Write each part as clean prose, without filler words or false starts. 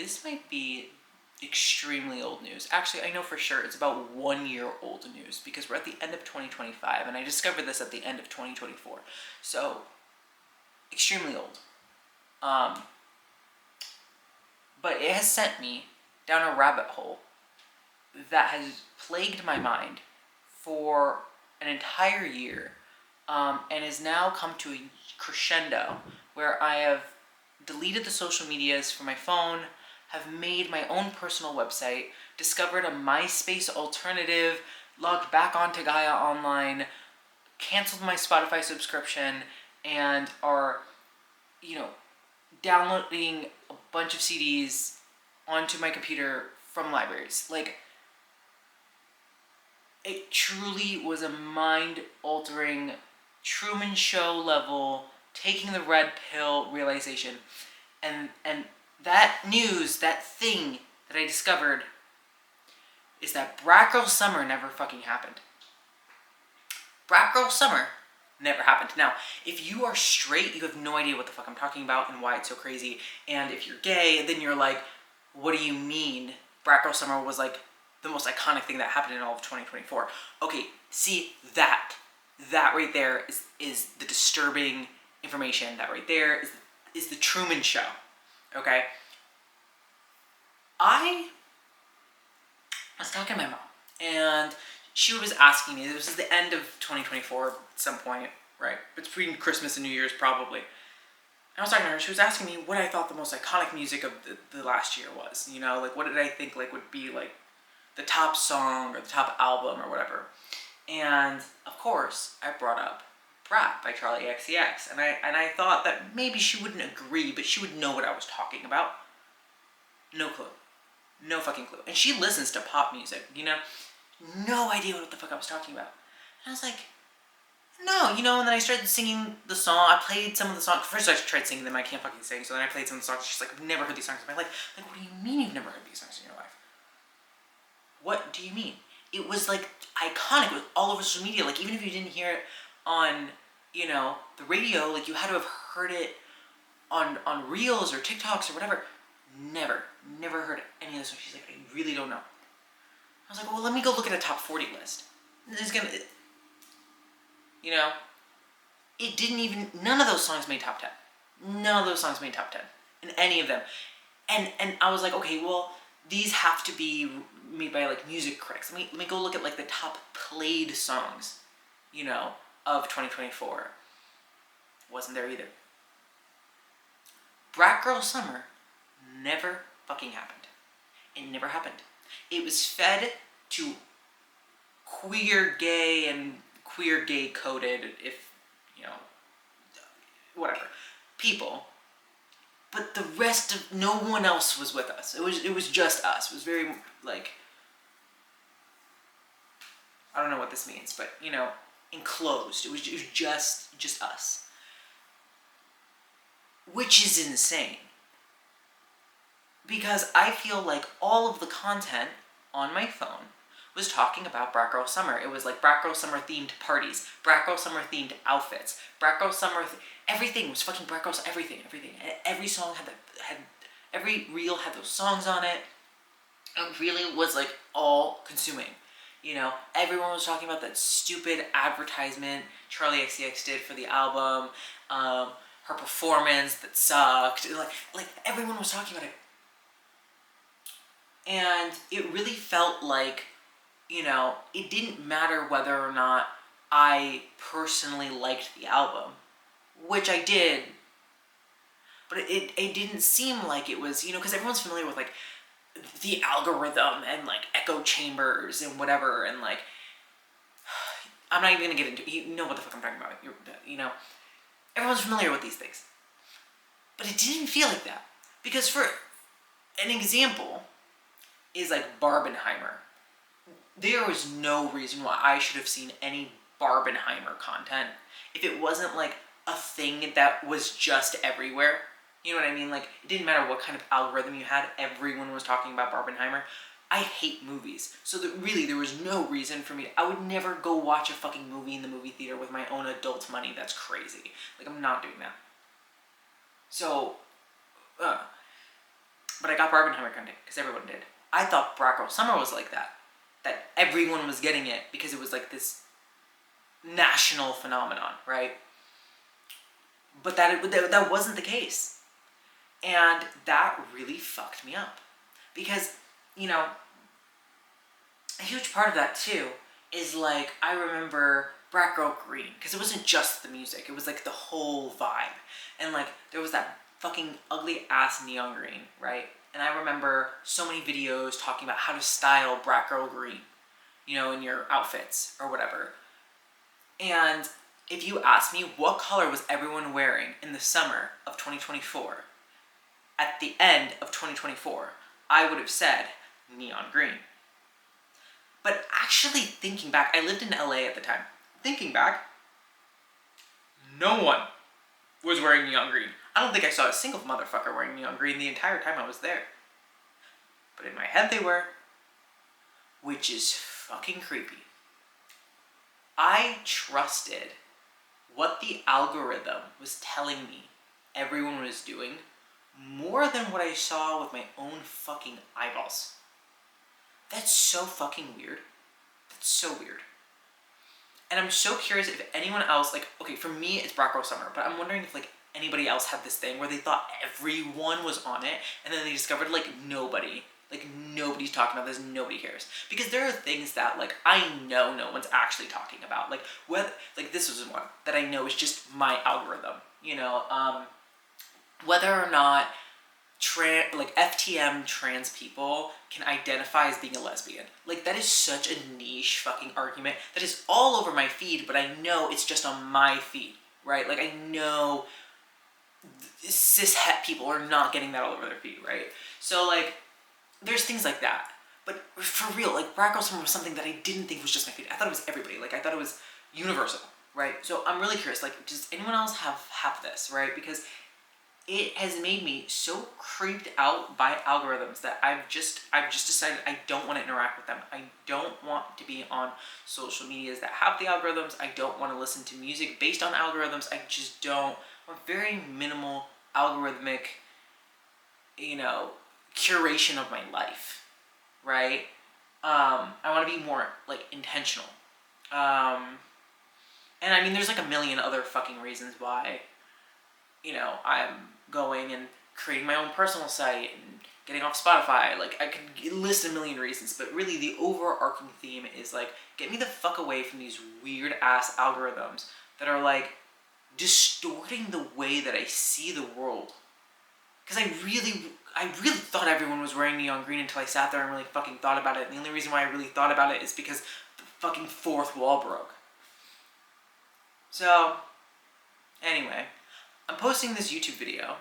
this might be extremely old news. Actually, I know for sure it's about 1 year old news because we're at the end of 2025 and I discovered this at the end of 2024. So, extremely old. But it has sent me down a rabbit hole that has plagued my mind for an entire year, and has now come to a crescendo where I have deleted the social medias from my phone, have made my own personal website, discovered a MySpace alternative, logged back onto Gaia Online, canceled my Spotify subscription, and are, downloading a bunch of CDs onto my computer from libraries. Like, it truly was a mind-altering, Truman Show level, taking the red pill realization. And that news, that thing that I discovered, is that Brat Girl Summer never fucking happened. Brat Girl Summer never happened. Now, if you are straight, you have no idea what the fuck I'm talking about and why it's so crazy. And if you're gay, then you're like, what do you mean? Brat Girl Summer was like the most iconic thing that happened in all of 2024. Okay, see, that right there is the disturbing information. That right there is the Truman Show. Okay? I was talking to my mom, and she was asking me, this is the end of 2024 at some point, right? Between Christmas and New Year's, probably. And I was talking to her, she was asking me what I thought the most iconic music of the last year was. Like, what did I think, like, would be, like, the top song or the top album or whatever. And, of course, I brought up Brat by Charlie XCX. And I thought that maybe she wouldn't agree, but she would know what I was talking about. No clue. No fucking clue. And she listens to pop music, No idea what the fuck I was talking about. And I was like, no, and then I started singing the song. I played some of the songs. First I tried singing them, I can't fucking sing. So then I played some of the songs. She's like, I've never heard these songs in my life. Like, what do you mean you've never heard these songs in your life? What do you mean? It was, like, iconic. It was all over social media. Like, even if you didn't hear it on, the radio, like, you had to have heard it on Reels or TikToks or whatever. Never heard any of this. She's like, I really don't know. I was like, well, let me go look at a top 40 list. It didn't even, none of those songs made top 10. None of those songs made top 10. In any of them. And I was like, okay, well, these have to be made by, like, music critics. Let me go look at, like, the top played songs, of 2024. Wasn't there either. Brat Girl Summer never fucking happened. It never happened. It was fed to queer gay coded, if, whatever, people. But the rest of, no one else was with us. It was just us. It was very, like, I don't know what this means, but, enclosed. It was just us. Which is insane. Because I feel like all of the content on my phone was talking about Brat Girl Summer. It was like Brat Girl Summer themed parties, Brat Girl Summer themed outfits, Brat Girl Summer, everything was fucking Brat Girl, everything. Every song had every reel had those songs on it. It really was, like, all consuming. Everyone was talking about that stupid advertisement Charlie XCX did for the album, her performance that sucked. Like everyone was talking about it. And it really felt like, it didn't matter whether or not I personally liked the album, which I did, but it didn't seem like it was, because everyone's familiar with, like, the algorithm and, like, echo chambers and whatever, and, like, I'm not even going to get into it. You know what the fuck I'm talking about. Everyone's familiar with these things. But it didn't feel like that. Because for an example is, like, Barbenheimer. There was no reason why I should have seen any Barbenheimer content if it wasn't, like, a thing that was just everywhere. You know what I mean? Like, it didn't matter what kind of algorithm you had, everyone was talking about Barbenheimer. I hate movies, so really there was no reason for me I would never go watch a fucking movie in the movie theater with my own adult money. That's crazy. Like, I'm not doing that. So, But I got Barbenheimer Grande because everyone did. I thought Brat Girl Summer was like that. That everyone was getting it because it was like this national phenomenon, right? But that wasn't the case. And that really fucked me up. Because, you know, a huge part of that too is like, I remember Brat Girl Green, because it wasn't just the music, it was like the whole vibe. And like, there was that fucking ugly ass neon green, right? And I remember so many videos talking about how to style Brat Girl Green, you know, in your outfits or whatever. And if you ask me what color was everyone wearing in the summer of 2024, at the end of 2024, I would have said neon green. But actually thinking back, I lived in LA at the time. Thinking back, no one was wearing neon green. I don't think I saw a single motherfucker wearing neon green the entire time I was there. But in my head they were, which is fucking creepy. I trusted what the algorithm was telling me everyone was doing more than what I saw with my own fucking eyeballs. That's so fucking weird. That's so weird. And I'm so curious if anyone else, like, okay, for me it's Brat Girl Summer, but I'm wondering if like anybody else had this thing where they thought everyone was on it, and then they discovered like nobody's talking about this, nobody cares. Because there are things that like I know no one's actually talking about. Like whether, like this was one that I know is just my algorithm, you know, whether or not like FTM trans people can identify as being a lesbian. Like that is such a niche fucking argument that is all over my feed, but I know it's just on my feed, right? Like I know cis het people are not getting that all over their feed, right? So like there's things like that. But for real, like Brat Girl Summer was something that I didn't think was just my feed. I thought it was everybody. Like I thought it was universal, right? So I'm really curious, like does anyone else have this, right? Because it has made me so creeped out by algorithms that I've just decided I don't want to interact with them. I don't want to be on social medias that have the algorithms. I don't want to listen to music based on algorithms. I just don't. I'm very minimal algorithmic, you know, curation of my life, right? I want to be more like intentional. And I mean, there's like a million other fucking reasons why, you know, I'm going and creating my own personal site and getting off Spotify. Like, I could list a million reasons, but really the overarching theme is like, get me the fuck away from these weird ass algorithms that are like distorting the way that I see the world. Because I really thought everyone was wearing neon green until I sat there and really fucking thought about it. And the only reason why I really thought about it is because the fucking fourth wall broke. So, anyway, I'm posting this YouTube video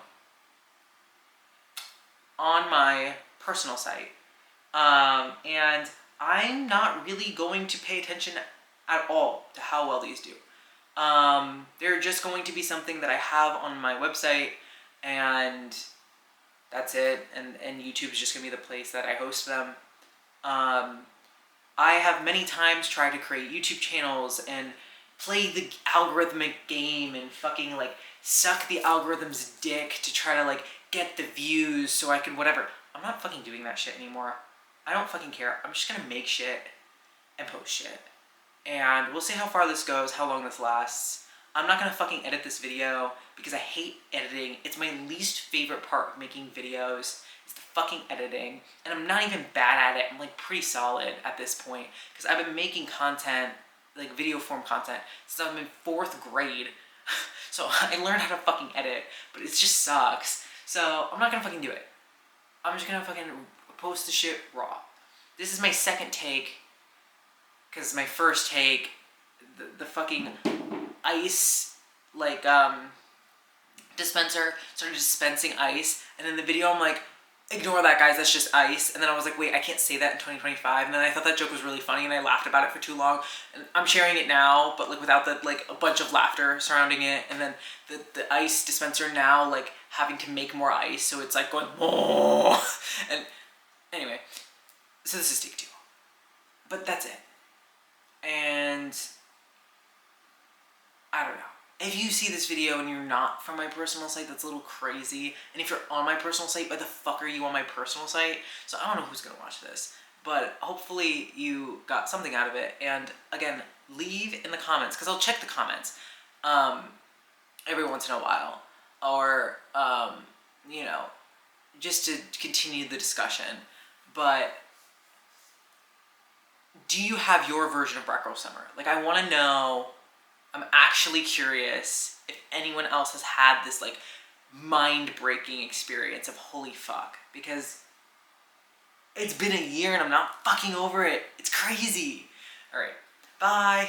on my personal site, and I'm not really going to pay attention at all to how well these do. They're just going to be something that I have on my website, and that's it, and YouTube is just going to be the place that I host them. I have many times tried to create YouTube channels and play the algorithmic game and fucking like suck the algorithm's dick to try to like get the views so I can whatever. I'm not fucking doing that shit anymore. I don't fucking care. I'm just gonna make shit and post shit. And we'll see how far this goes, how long this lasts. I'm not gonna fucking edit this video because I hate editing. It's my least favorite part of making videos. It's the fucking editing. And I'm not even bad at it. I'm like pretty solid at this point because I've been making content, like video form content, since I'm in 4th grade. So I learned how to fucking edit, but it just sucks. So I'm not gonna fucking do it. I'm just gonna fucking post the shit raw. This is my second take, because my first take, the fucking ice, like, dispenser started dispensing ice, and in the video I'm like, ignore that, guys, that's just ice. And then I was like, wait, I can't say that in 2025. And then I thought that joke was really funny and I laughed about it for too long. And I'm sharing it now, but like without the, like a bunch of laughter surrounding it. And then the ice dispenser now like having to make more ice. So it's like going, oh. And anyway, so this is take 2. But that's it. And I don't know. if you see this video and you're not from my personal site, that's a little crazy. And if you're on my personal site, why the fuck are you on my personal site? So I don't know who's gonna watch this, but hopefully you got something out of it. And again, leave in the comments, because I'll check the comments every once in a while, or you know, just to continue the discussion. But do you have your version of Black Girl Summer? Like, I want to know. I'm actually curious if anyone else has had this like mind-breaking experience of holy fuck, because it's been a year and I'm not fucking over it. It's crazy. All right, bye.